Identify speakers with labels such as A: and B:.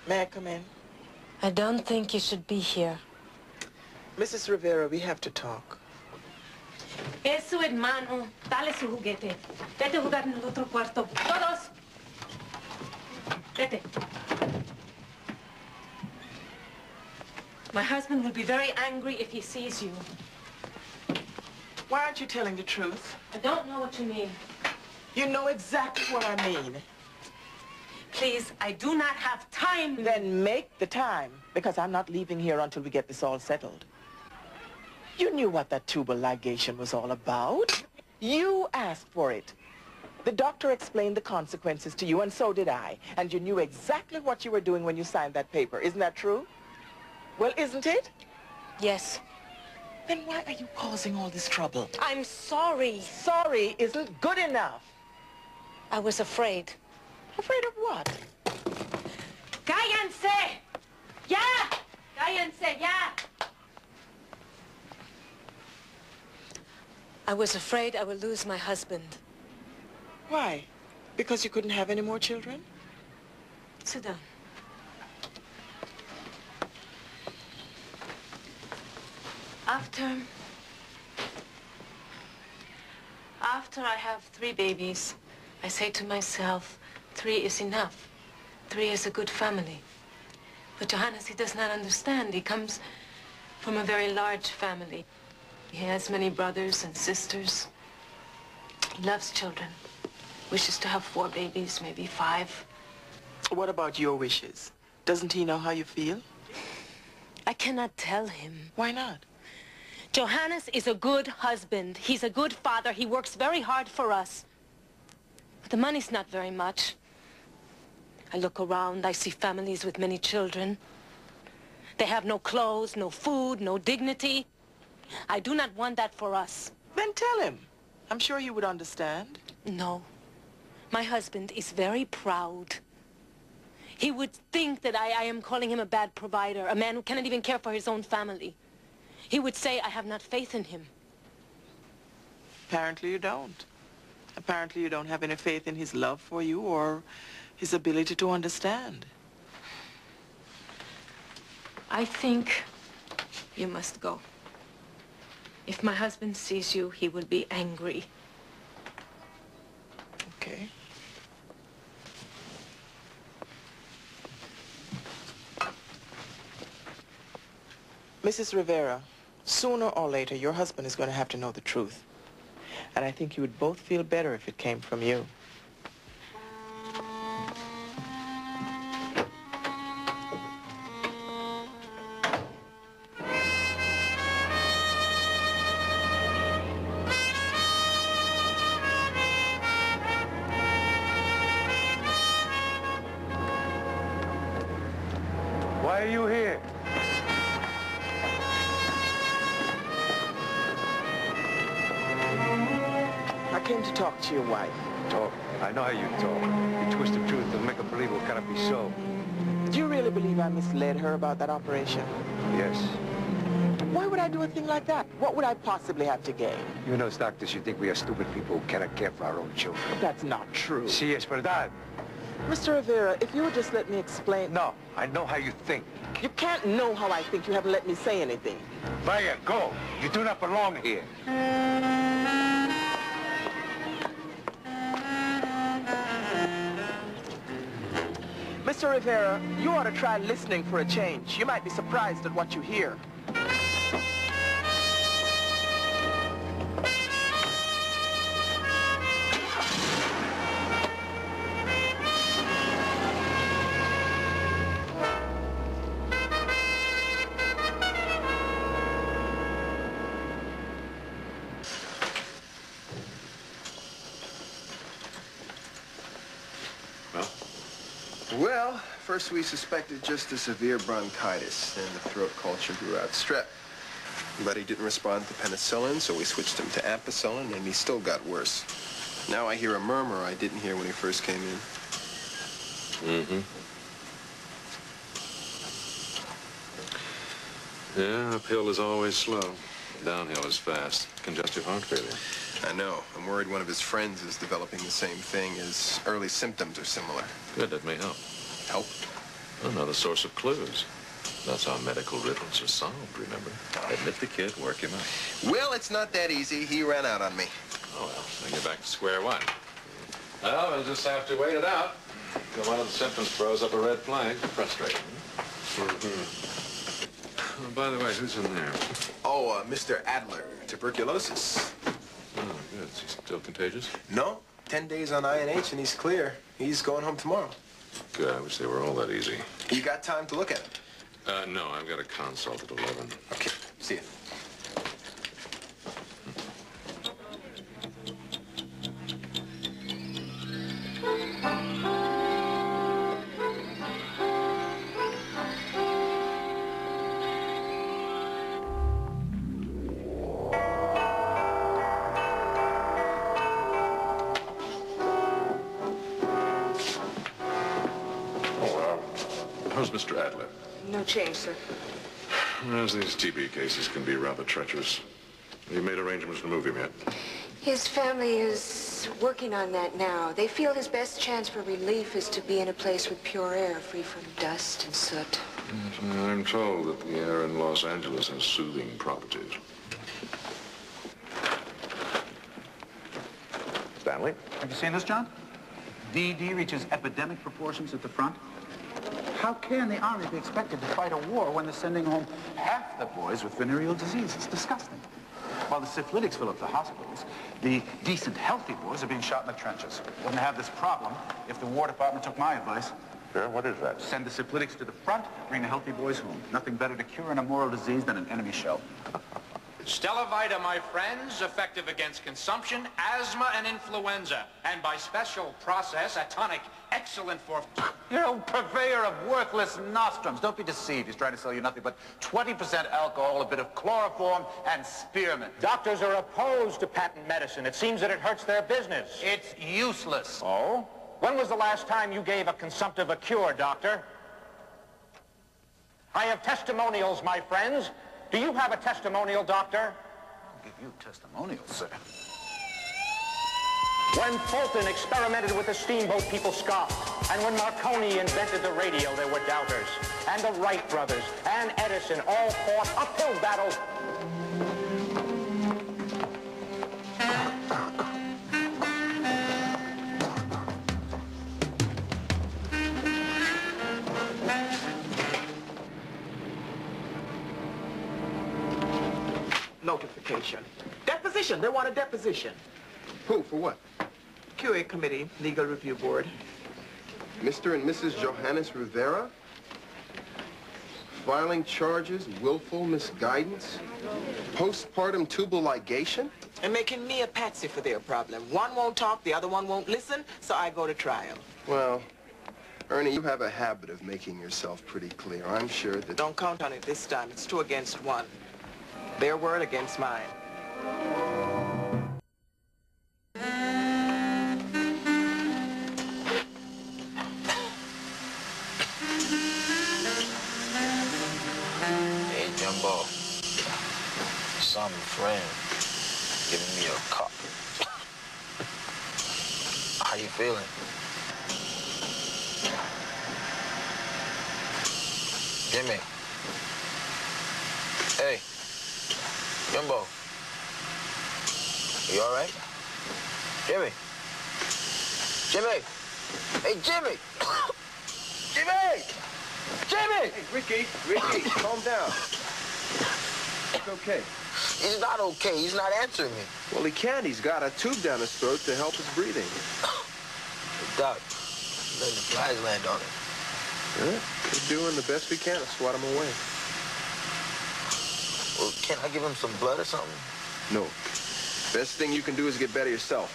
A: May I come in?
B: I don't think you should be here.
A: Mrs. Rivera, we have to talk.
B: Es su hermano. Dale su juguete. Vete a jugar en el otro cuarto. Todos. Vete. My husband will be very angry if he sees you.
A: Why aren't you telling the truth?
B: I don't know what you mean.
A: You know exactly what I mean.
B: Please, I do not have time.
A: Then make the time, because I'm not leaving here until we get this all settled. You knew what that tubal ligation was all about. You asked for it. The doctor explained the consequences to you, and so did I. And you knew exactly what you were doing when you signed that paper. Isn't that true? Well, isn't it?
B: Yes.
A: Then why are you causing all this trouble?
B: I'm sorry.
A: Sorry isn't good enough.
B: I was afraid.
A: Afraid of what?
B: Cállense! Ya! Cállense, ya! I was afraid I would lose my husband.
A: Why? Because you couldn't have any more children?
B: Sit down. After I have 3 babies, I say to myself, 3 is enough. 3 is a good family. But Johannes, he does not understand. He comes from a very large family. He has many brothers and sisters. He loves children. Wishes to have 4 babies, maybe 5.
A: What about your wishes? Doesn't he know how you feel?
B: I cannot tell him.
A: Why not?
B: Johannes is a good husband. He's a good father. He works very hard for us. But the money's not very much. I look around, I see families with many children. They have no clothes, no food, no dignity. I do not want that for us.
A: Then tell him. I'm sure he would understand.
B: No. My husband is very proud. He would think that I am calling him a bad provider, a man who cannot even care for his own family. He would say I have not faith in him.
A: Apparently you don't. Apparently you don't have any faith in his love for you or his ability to understand.
B: I think you must go. If my husband sees you, he will be angry.
A: Okay. Mrs. Rivera, sooner or later, your husband is going to have to know the truth. And I think you would both feel better if it came from you.
C: Why are you here?
A: I came to talk to your wife.
C: Talk. I know how you talk. You twist the truth to make her believe what cannot be so.
A: Do you really believe I misled her about that operation?
C: Yes.
A: Why would I do a thing like that? What would I possibly have to gain?
C: You and those doctors, you think we are stupid people who cannot care for our own children.
A: That's not true.
C: Si es verdad.
A: Mr. Rivera, if you would just let me explain...
C: No, I know how you think.
A: You can't know how I think. You haven't let me say anything.
C: Vaya, go. You do not belong here.
A: Mr. Rivera, you ought to try listening for a change. You might be surprised at what you hear.
D: Well, first we suspected just a severe bronchitis, and the throat culture grew out strep. But he didn't respond to penicillin, so we switched him to ampicillin, and he still got worse. Now I hear a murmur I didn't hear when he first came in.
E: Mm-hmm. Yeah, uphill is always slow. Downhill is fast. Congestive heart failure.
D: I know. I'm worried one of his friends is developing the same thing. His early symptoms are similar.
E: Good, that may help.
D: Help?
E: Another source of clues. That's how medical riddles are solved, remember? Admit the kid, work him out.
D: Well, it's not that easy. He ran out on me.
E: Oh, well, then you're back to square one. Well, we'll just have to wait it out until one of the symptoms throws up a red flag. Frustrating. Oh, by the way, who's in there?
D: Oh, Mr. Adler, tuberculosis.
E: Oh, good. Is he still contagious?
D: No, 10 days on INH and he's clear. He's going home tomorrow.
E: Good. I wish they were all that easy.
D: You got time to look at him?
E: No, I've got a consult at 11.
D: Okay, see you.
E: How's Mr. Adler?
B: No change, sir.
E: As these TB cases can be rather treacherous. Have you made arrangements to move him yet?
F: His family is working on that now. They feel his best chance for relief is to be in a place with pure air, free from dust and soot.
E: Yes, I'm told that the air in Los Angeles has soothing properties. Stanley?
G: Have you seen this, John? DD reaches epidemic proportions at the front. How can the Army be expected to fight a war when they're sending home half the boys with venereal disease? It's disgusting. While the syphilitics fill up the hospitals, the decent, healthy boys are being shot in the trenches. Wouldn't have this problem if the War Department took my advice.
E: Sure, what is that?
G: Send the syphilitics to the front, bring the healthy boys home. Nothing better to cure an immoral disease than an enemy shell.
H: Stellavita, my friends, effective against consumption, asthma, and influenza. And by special process, a tonic excellent for...
G: You're a purveyor of worthless nostrums. Don't be deceived. He's trying to sell you nothing but 20% alcohol, a bit of chloroform, and spearmint.
H: Doctors are opposed to patent medicine. It seems that it hurts their business.
G: It's useless.
H: Oh? When was the last time you gave a consumptive a cure, doctor? I have testimonials, my friends. Do you have a testimonial, doctor?
G: I'll give you testimonials, sir.
H: When Fulton experimented with the steamboat, people scoffed. And when Marconi invented the radio, there were doubters. And the Wright brothers and Edison all fought uphill battles.
A: Notification. Deposition. They want a deposition.
D: Who, for what?
A: QA Committee, Legal Review Board.
D: Mr. and Mrs. Johannes Rivera? Filing charges, willful misguidance, postpartum tubal ligation?
A: And making me a patsy for their problem. One won't talk, the other one won't listen, so I go to trial.
D: Well, Ernie, you have a habit of making yourself pretty clear. I'm sure that...
A: Don't count on it this time. It's 2 against 1. Their word against mine.
I: Hey, Jumbo. Some friend giving me a cup. How you feeling? Jimmy. Hey. Jumbo. You all right? Jimmy. Jimmy. Hey, Jimmy. Jimmy. Jimmy.
D: Hey, Ricky, calm down. It's okay.
I: He's not okay. He's not answering me.
D: Well, he can. He's got a tube down his throat to help his breathing.
I: Doc, letting the flies land on him.
D: Yeah, we're doing the best we can to swat him away.
I: Well, can't I give him some blood or something?
D: No. Best thing you can do is get better yourself.